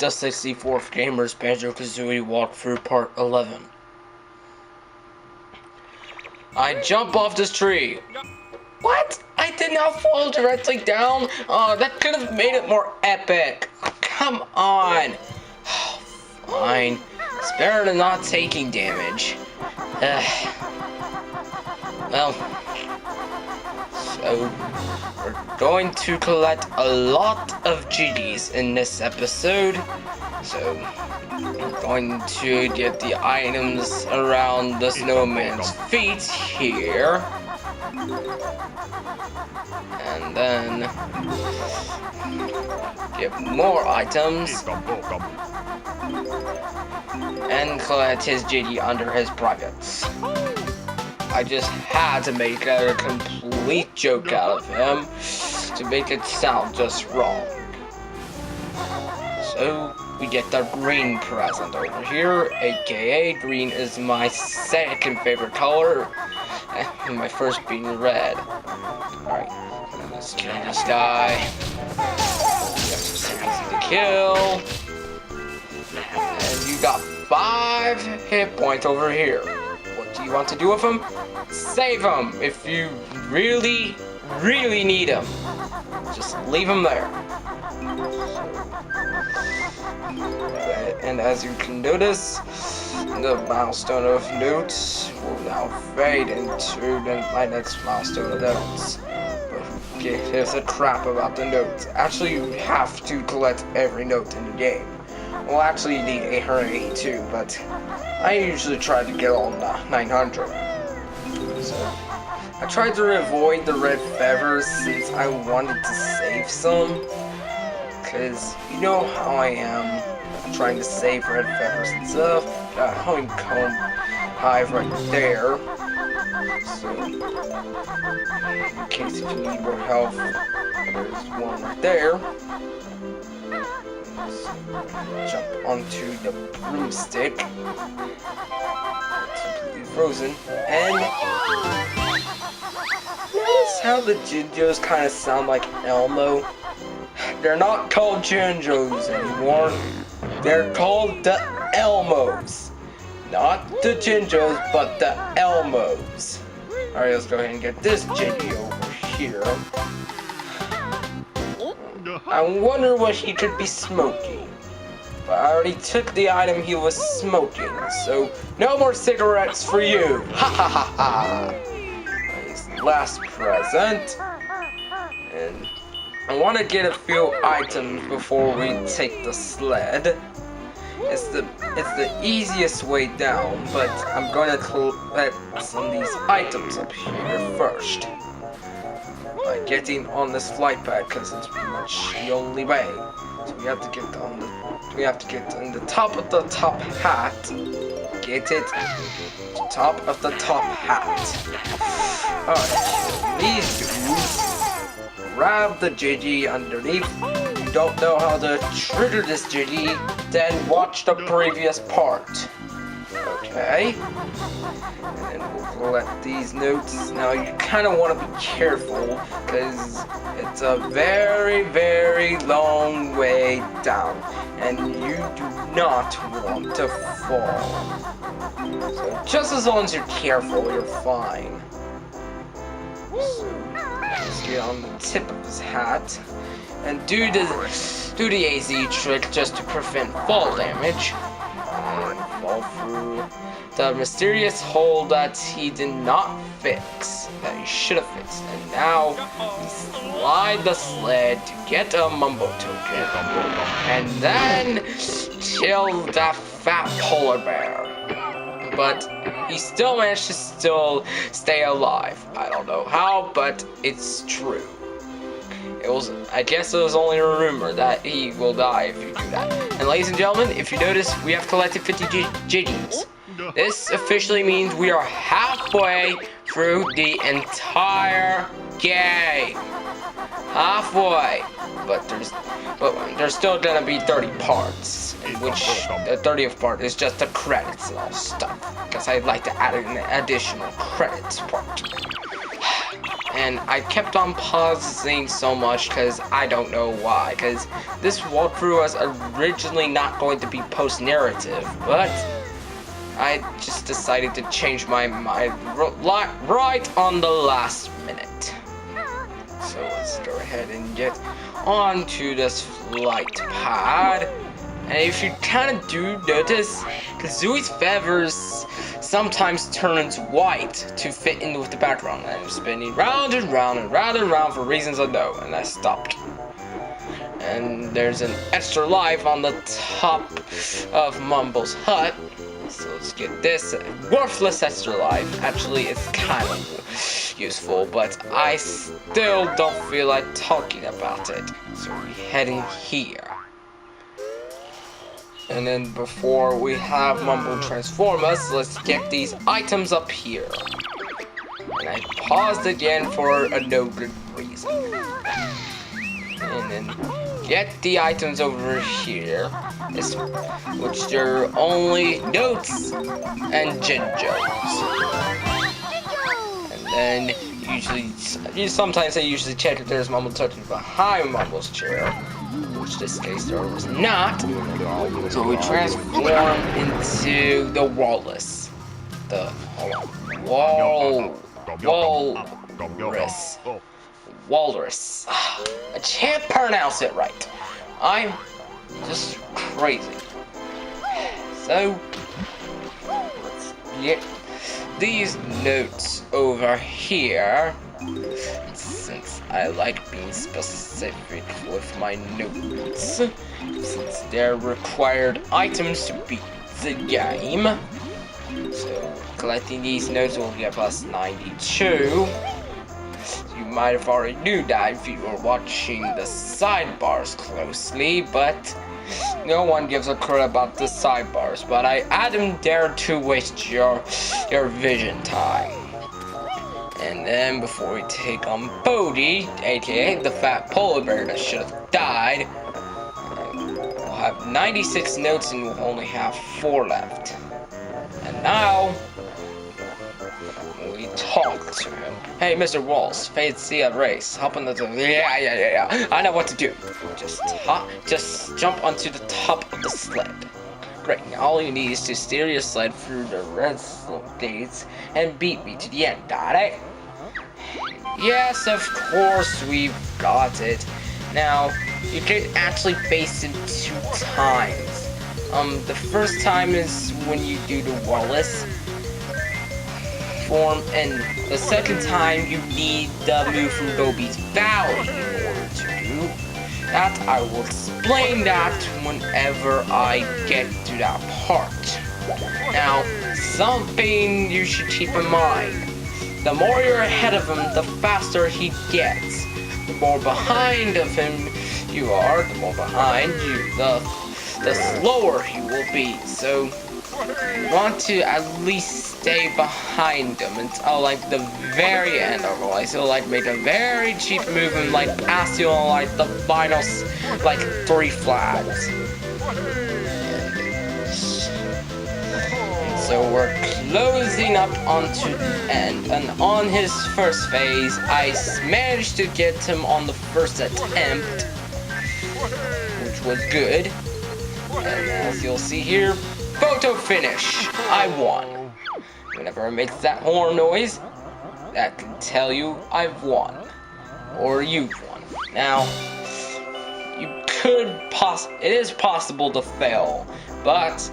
the 64th Gamer's Banjo Kazooie walkthrough part 11. I jump off this tree. What? I did not fall directly down? Oh, that could have made it more epic. Come on. Fine. It's better than not taking damage. Well, so we're going to collect a lot of GDs in this episode. So we're going to get the items around the snowman's feet here. And then get more items and collect his GD under his privates. I just had to make a complete joke out of him to make it sound just wrong. So we get the green present over here, aka green is my second favorite color, and my first being red. Alright, let's kill this guy. That's so easy to kill. And you got 5 hit points over here. What do you want to do with him? Save him if you really, really need him. Just leave him there. And as you can notice, the milestone of notes will now fade into my next milestone of notes. Okay, here's the crap about the notes. Actually, you have to collect every note in the game. Well, actually, you need 882, but I usually try to get all 900. So, I tried to avoid the red feathers since I wanted to save some. Because you know how I am trying to save red feathers and stuff. Got a honeycomb hive right there. So, in case if you need more help, there's one right there. Let's jump onto the broomstick. It's completely frozen. And notice how the Jinjos kind of sound like Elmo? They're not called Jinjos anymore. They're called the Elmos. Not the Jinjos, but the Elmos. Alright, let's go ahead and get this Jinjo over here. I wonder what he could be smoking. But I already took the item he was smoking, so no more cigarettes for you. Ha ha ha ha. His last present. And I want to get a few items before we take the sled. It's the easiest way down, but I'm gonna collect some of these items up here first. By getting on this flight pad, because it's pretty much the only way. So we have to get on the top of the top hat. Get it? The top of the top hat. Alright, these dudes. Grab the Jiggy underneath. If you don't know how to trigger this Jiggy, then watch the previous part. Okay. And then we'll collect these notes. Now you kind of want to be careful because it's a very, very long way down. And you do not want to fall. So just as long as you're careful, you're fine. So let's get on the tip of his hat and do the AZ trick just to prevent fall damage. And fall through the mysterious hole that he did not fix, that he should have fixed. And now we slide the sled to get a Mumbo token, and then kill that fat polar bear. But he still managed to stay alive. I don't know how, but it's true. I guess it was only a rumor that he will die if you do that. And ladies and gentlemen, if you notice, we have collected 50 Jiggies. This officially means we are halfway through the entire game. Halfway. But there's still gonna be 30 parts, in which the 30th part is just the credits and all stuff. Because I'd like to add an additional credits part. and I kept on pausing so much because I don't know why. Because this walkthrough was originally not going to be post-narrative, but I just decided to change my mind right on the last minute. So let's go ahead and get onto this flight pad. And if you kind of do notice, Kazooie's feathers sometimes turns white to fit in with the background. And I'm spinning round and round and round and round for reasons unknown, and I stopped. And there's an extra life on the top of Mumble's hut. So let's get this worthless extra life. Actually, it's kind of useful, but I still don't feel like talking about it. So we're heading here. And then before we have Mumble transform us, let's get these items up here. And I paused again for a no good reason. And then get the items over here, which are only notes and Jinjos. And then sometimes I usually check if there's Mumble tucked behind Mumble's chair, which this case there was not. So we transform into the Walrus. Walrus. I can't pronounce it right. I'm just crazy. So let's get these notes over here. Since I like being specific with my notes, since they're required items to beat the game. So collecting these notes will give us 92. You might have already knew that if you were watching the sidebars closely, but no one gives a crap about the sidebars. But I didn't dare to waste your vision time. And then before we take on Boggy, aka the fat polar bear that should have died, we'll have 96 notes and we'll only have 4 left. And now we talk to him. Hey, Mr. Walls, fancy a race. Hop on the yeah. I know what to do. Just jump onto the top of the sled. Great, now all you need is to steer your sled through the red gates and beat me to the end, got it? Yes, of course we've got it. Now, you can actually face it 2 times. The first time is when you do the Wallace form, and the second time you need the move from Gobi's Valley in order to do that. I will explain that whenever I get to that part. Now, something you should keep in mind. The more you're ahead of him, the faster he gets. The more behind of him you are, the more behind you, the slower he will be. So you want to at least stay behind him until like the very end. Otherwise he'll like make a very cheap move and like pass you on like the final like 3 flags. So we're closing up onto the end, and on his first phase, I managed to get him on the first attempt, which was good. And as you'll see here, photo finish, I won. Whenever it makes that horn noise, that can tell you I've won, or you've won. Now, it is possible to fail, but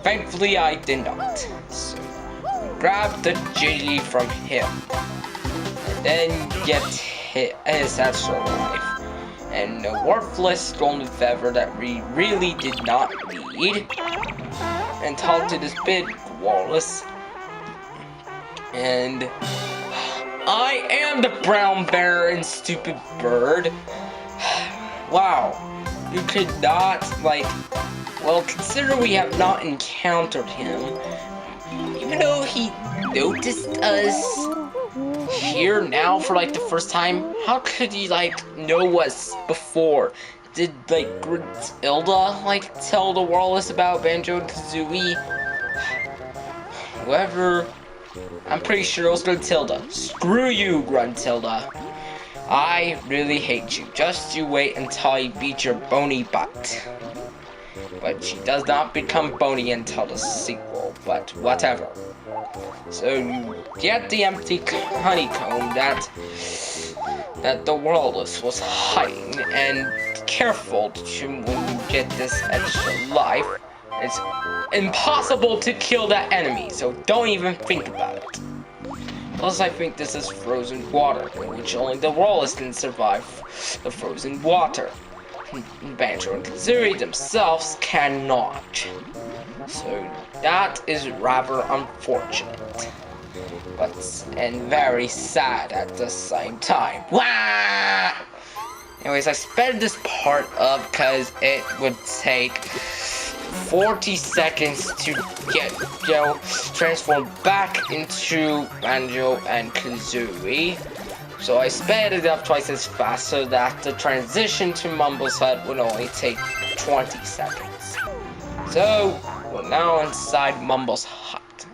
thankfully I did not. So we grab the jelly from him, and then get his extra life, and a worthless golden feather that we really did not need, and talk to this big walrus. And I am the brown bear and stupid bird. Wow, you could not well, consider we have not encountered him, even though he noticed us here now for like the first time. How could he know us before? Did Grilda tell the Wallace about Banjo Kazooie? Whoever I'm pretty sure it was Gruntilda. Screw you, Gruntilda. I really hate you. Just you wait until I beat your bony butt. But she does not become bony until the sequel, but whatever. So you get the empty honeycomb that the Walrus was hiding, and careful when you get this extra life. It's impossible to kill that enemy, so don't even think about it. Plus, I think this is frozen water, in which only the Walrus can survive the frozen water. Banjo and Kazooie themselves cannot. So that is rather unfortunate, and very sad at the same time. Wah! Anyways, I sped this part up because it would take 40 seconds to transform back into Banjo and Kazooie. So I sped it up twice as fast so that the transition to Mumble's hut would only take 20 seconds. So, we're now inside Mumble's hut.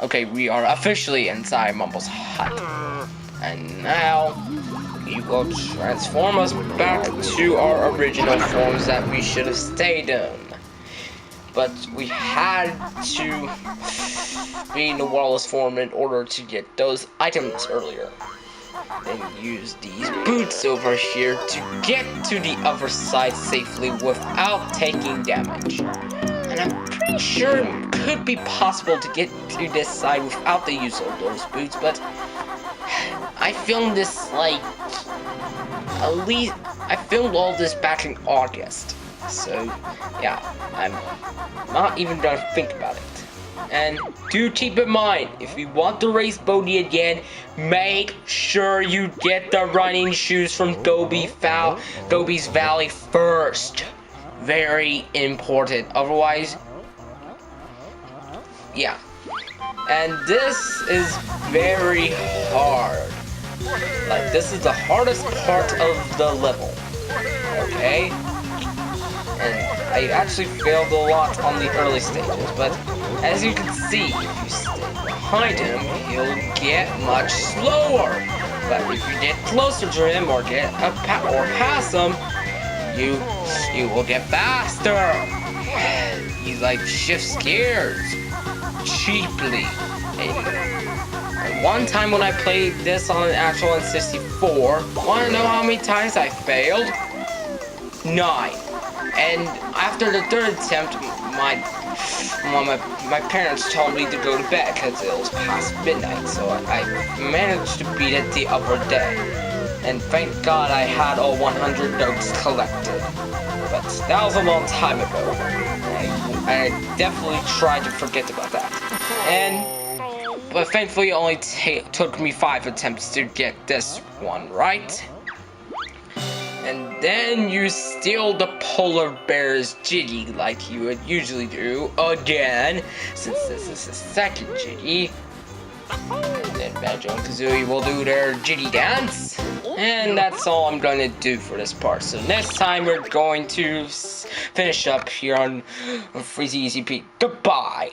Okay, we are officially inside Mumble's hut. And now, he will transform us back to our original forms that we should have stayed in. But we had to be in the Walrus form in order to get those items earlier. Then use these boots over here to get to the other side safely without taking damage. And I'm pretty sure it could be possible to get to this side without the use of those boots, but I filmed this I filmed all this back in August. So yeah, I'm not even gonna think about it. And do keep in mind, if you want to race Boggy again, make sure you get the running shoes from Gobi's Valley first. Very important. Otherwise, yeah. And this is very hard. Like, this is the hardest part of the level. Okay? And I actually failed a lot on the early stages, but as you can see, if you stay behind him, he'll get much slower. But if you get closer to him or pass him, you will get faster. He like shifts gears cheaply. And one time when I played this on an actual N64, wanna know how many times I failed? 9. And after the third attempt, my parents told me to go to bed because it was past midnight, so I managed to beat it the other day. And thank God I had all 100 notes collected. But that was a long time ago. I definitely tried to forget about that. But thankfully it only took me 5 attempts to get this one right. And then you steal the polar bear's Jiggy like you would usually do again, since this is the second Jiggy. And then Banjo and Kazooie will do their Jiggy dance. And that's all I'm going to do for this part. So next time we're going to finish up here on Freezy Easy Pete. Goodbye!